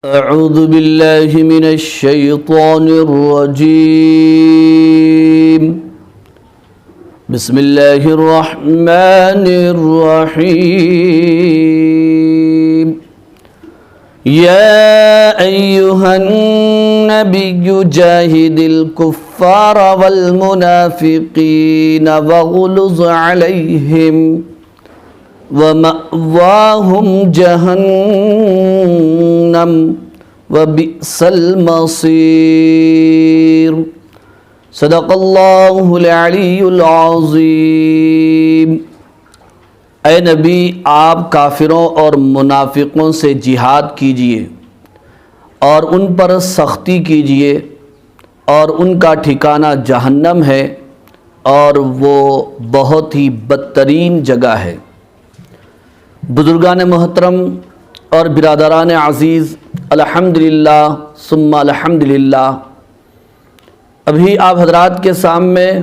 أعوذ بالله من الشيطان الرجيم. بسم الله الرحمن الرحيم. يا أيها النبي جاهد الكفار والمنافقين واغلظ عليهم ومأواهم جہنم وبئس المصیر. صدق اللہ العلی العظیم. اے نبی، آپ کافروں اور منافقوں سے جہاد کیجئے اور ان پر سختی کیجئے، اور ان کا ٹھکانہ جہنم ہے اور وہ بہت ہی بدترین جگہ ہے. بزرگان محترم اور برادران عزیز، الحمدللہ ثم الحمدللہ. ابھی آپ حضرات کے سامنے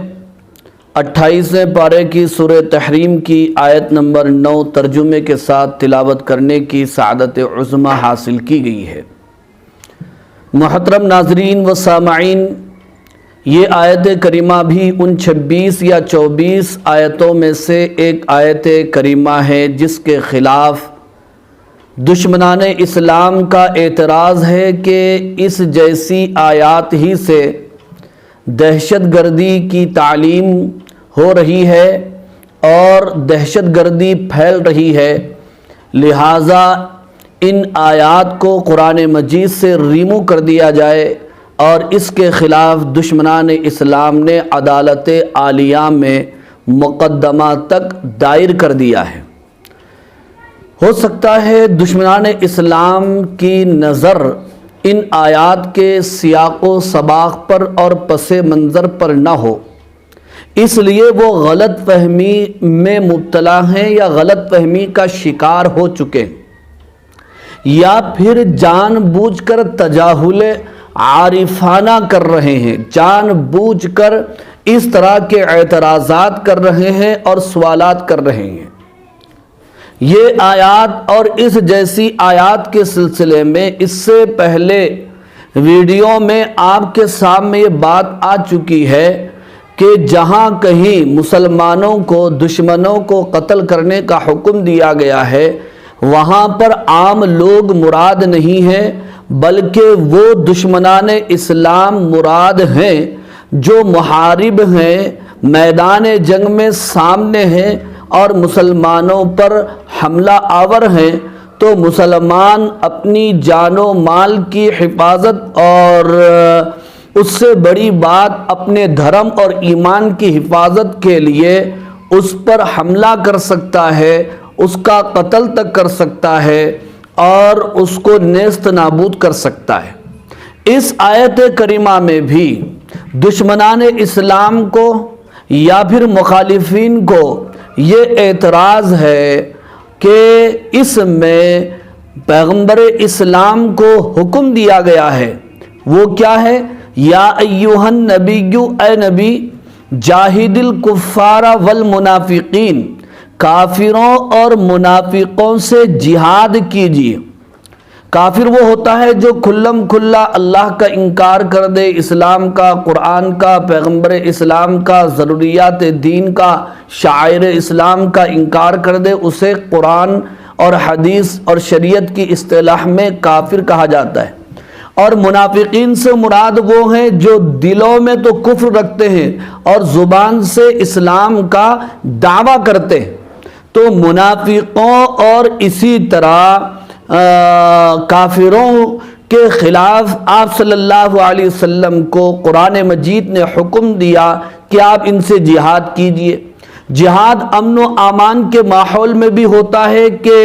28ویں پارے کی سورہ تحریم کی آیت نمبر 9 ترجمے کے ساتھ تلاوت کرنے کی سعادت عظمیٰ حاصل کی گئی ہے. محترم ناظرین و سامعین، یہ آیت کریمہ بھی ان 26 یا 24 آیتوں میں سے ایک آیت کریمہ ہے جس کے خلاف دشمنان اسلام کا اعتراض ہے کہ اس جیسی آیات ہی سے دہشت گردی کی تعلیم ہو رہی ہے اور دہشت گردی پھیل رہی ہے، لہٰذا ان آیات کو قرآن مجید سے ریموو کر دیا جائے، اور اس کے خلاف دشمنان اسلام نے عدالت عالیہ میں مقدمہ تک دائر کر دیا ہے. ہو سکتا ہے دشمنان اسلام کی نظر ان آیات کے سیاق و سباق پر اور پس منظر پر نہ ہو، اس لیے وہ غلط فہمی میں مبتلا ہیں یا غلط فہمی کا شکار ہو چکے ہیں، یا پھر جان بوجھ کر تجاہل عارفانہ کر رہے ہیں، جان بوجھ کر اس طرح کے اعتراضات کر رہے ہیں اور سوالات کر رہے ہیں. یہ آیات اور اس جیسی آیات کے سلسلے میں اس سے پہلے ویڈیو میں آپ کے سامنے یہ بات آ چکی ہے کہ جہاں کہیں مسلمانوں کو، دشمنوں کو قتل کرنے کا حکم دیا گیا ہے، وہاں پر عام لوگ مراد نہیں ہیں، بلکہ وہ دشمنان اسلام مراد ہیں جو محارب ہیں، میدان جنگ میں سامنے ہیں اور مسلمانوں پر حملہ آور ہیں. تو مسلمان اپنی جان و مال کی حفاظت اور اس سے بڑی بات اپنے دھرم اور ایمان کی حفاظت کے لیے اس پر حملہ کر سکتا ہے، اس کا قتل تک کر سکتا ہے اور اس کو نیست نابود کر سکتا ہے. اس آیت کریمہ میں بھی دشمنان اسلام کو یا پھر مخالفین کو یہ اعتراض ہے کہ اس میں پیغمبر اسلام کو حکم دیا گیا ہے. وہ کیا ہے؟ یا ایھا النبی، اے نبی، جاہد الکفار والمنافقین، کافروں اور منافقوں سے جہاد کیجیے. کافر وہ ہوتا ہے جو کھلم کھلا اللہ کا انکار کر دے، اسلام کا، قرآن کا، پیغمبر اسلام کا، ضروریات دین کا، شعائر اسلام کا انکار کر دے. اسے قرآن اور حدیث اور شریعت کی اصطلاح میں کافر کہا جاتا ہے. اور منافقین سے مراد وہ ہیں جو دلوں میں تو کفر رکھتے ہیں اور زبان سے اسلام کا دعویٰ کرتے ہیں. تو منافقوں اور اسی طرح کافروں کے خلاف آپ صلی اللہ علیہ وسلم کو قرآن مجید نے حکم دیا کہ آپ ان سے جہاد کیجئے. جہاد امن و امان کے ماحول میں بھی ہوتا ہے کہ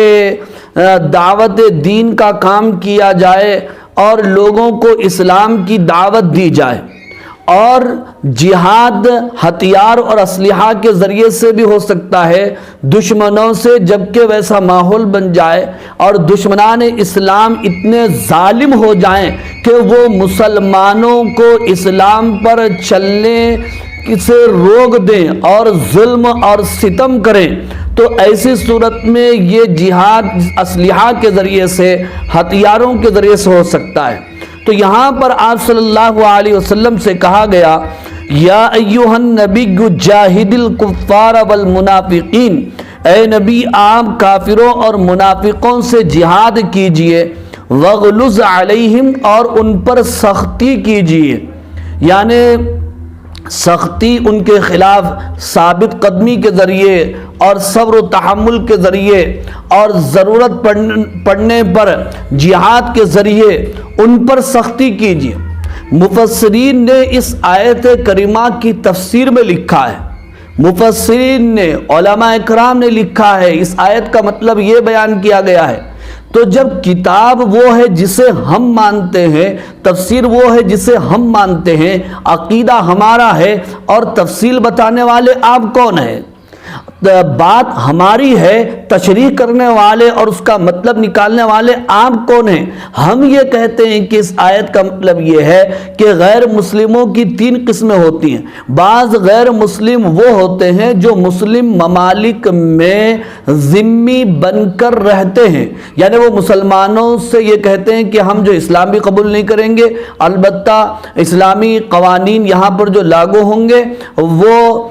دعوت دین کا کام کیا جائے اور لوگوں کو اسلام کی دعوت دی جائے، اور جہاد ہتھیار اور اسلحہ کے ذریعے سے بھی ہو سکتا ہے دشمنوں سے، جبکہ ویسا ماحول بن جائے اور دشمنان اسلام اتنے ظالم ہو جائیں کہ وہ مسلمانوں کو اسلام پر چلنے سے روک دیں اور ظلم اور ستم کریں، تو ایسی صورت میں یہ جہاد اسلحہ کے ذریعے سے، ہتھیاروں کے ذریعے سے ہو سکتا ہے۔ تو یہاں پر آپ صلی اللہ علیہ وسلم سے کہا گیا یا ایھا النبی جاہد الکفار والمنافقین، اے نبی آپ کافروں اور منافقوں سے جہاد کیجئے، وغلظ علیہم اور ان پر سختی کیجئے، یعنی سختی ان کے خلاف ثابت قدمی کے ذریعے اور صبر و تحمل کے ذریعے اور ضرورت پڑنے پر جہاد کے ذریعے ان پر سختی کیجیے۔ مفسرین نے اس آیت کریمہ کی تفسیر میں لکھا ہے، مفسرین نے، علماء اکرام نے لکھا ہے، اس آیت کا مطلب یہ بیان کیا گیا ہے۔ تو جب کتاب وہ ہے جسے ہم مانتے ہیں، تفسیر وہ ہے جسے ہم مانتے ہیں، عقیدہ ہمارا ہے، اور تفصیل بتانے والے آپ کون ہیں؟ بات ہماری ہے، تشریح کرنے والے اور اس کا مطلب نکالنے والے آپ کون ہیں؟ ہم یہ کہتے ہیں کہ اس آیت کا مطلب یہ ہے کہ غیر مسلموں کی تین قسمیں ہوتی ہیں۔ بعض غیر مسلم وہ ہوتے ہیں جو مسلم ممالک میں ذمی بن کر رہتے ہیں، یعنی وہ مسلمانوں سے یہ کہتے ہیں کہ ہم جو اسلام بھی قبول نہیں کریں گے، البتہ اسلامی قوانین یہاں پر جو لاگو ہوں گے وہ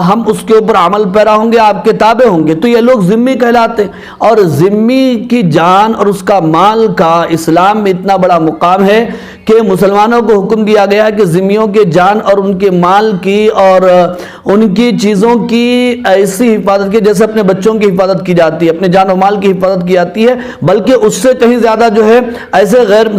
ہم اس کے اوپر عمل پیرا ہوں گے، آپ کے تابع ہوں گے۔ تو یہ لوگ ذمی کہلاتے ہیں، اور ذمی کی جان اور اس کا مال کا اسلام میں اتنا بڑا مقام ہے کہ مسلمانوں کو حکم دیا گیا کہ ذمیوں کے جان اور ان کے مال کی اور ان کی چیزوں کی ایسی حفاظت کی جیسے اپنے بچوں کی حفاظت کی جاتی ہے، اپنے جان و مال کی حفاظت کی جاتی ہے، بلکہ اس سے کہیں زیادہ جو ہے ایسے غیر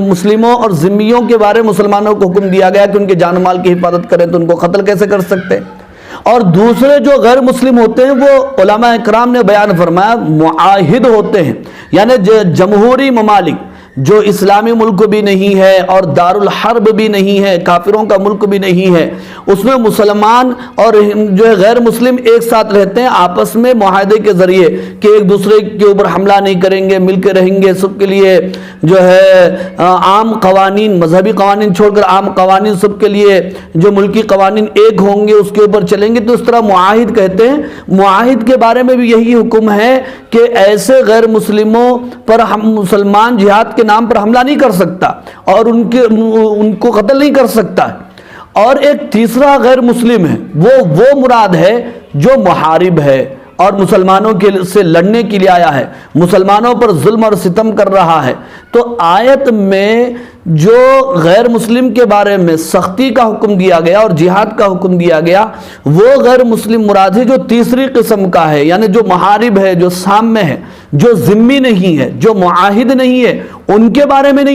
مسلموں اور ذمیوں کے بارے میں مسلمانوں کو حکم دیا گیا کہ ان کے جان و مال کی حفاظت کریں، تو ان کو قتل کیسے کر سکتے ہیں؟ اور دوسرے جو غیر مسلم ہوتے ہیں وہ علماء اکرام نے بیان فرمایا معاہد ہوتے ہیں، یعنی جمہوری ممالک جو اسلامی ملک بھی نہیں ہے اور دار الحرب بھی نہیں ہے، کافروں کا ملک بھی نہیں ہے، اس میں مسلمان اور جو ہے غیر مسلم ایک ساتھ رہتے ہیں آپس میں معاہدے کے ذریعے کہ ایک دوسرے کے اوپر حملہ نہیں کریں گے، مل کے رہیں گے، سب کے لیے جو ہے عام قوانین، مذہبی قوانین چھوڑ کر عام قوانین سب کے لیے جو ملکی قوانین ایک ہوں گے، اس کے اوپر چلیں گے، تو اس طرح معاہد کہتے ہیں۔ معاہد کے بارے میں بھی یہی حکم ہے کہ ایسے غیر مسلموں پر ہم مسلمان جہاد کے نام پر حملہ نہیں کر سکتا اور ان کو قتل نہیں کر سکتا۔ اور ایک تیسرا غیر مسلم ہے، وہ مراد ہے جو محارب ہے اور مسلمانوں سے لڑنے کے لیے آیا ہے، مسلمانوں پر ظلم اور ستم کر رہا ہے۔ تو آیت میں جو غیر مسلم کے بارے میں سختی کا حکم دیا گیا اور جہاد کا حکم دیا گیا، وہ غیر مسلم مراد ہے جو تیسری قسم کا ہے، یعنی جو محارب ہے، جو سامنے ہے، جو ذمی نہیں ہے، جو معاہد نہیں ہے، ان کے بارے میں نہیں۔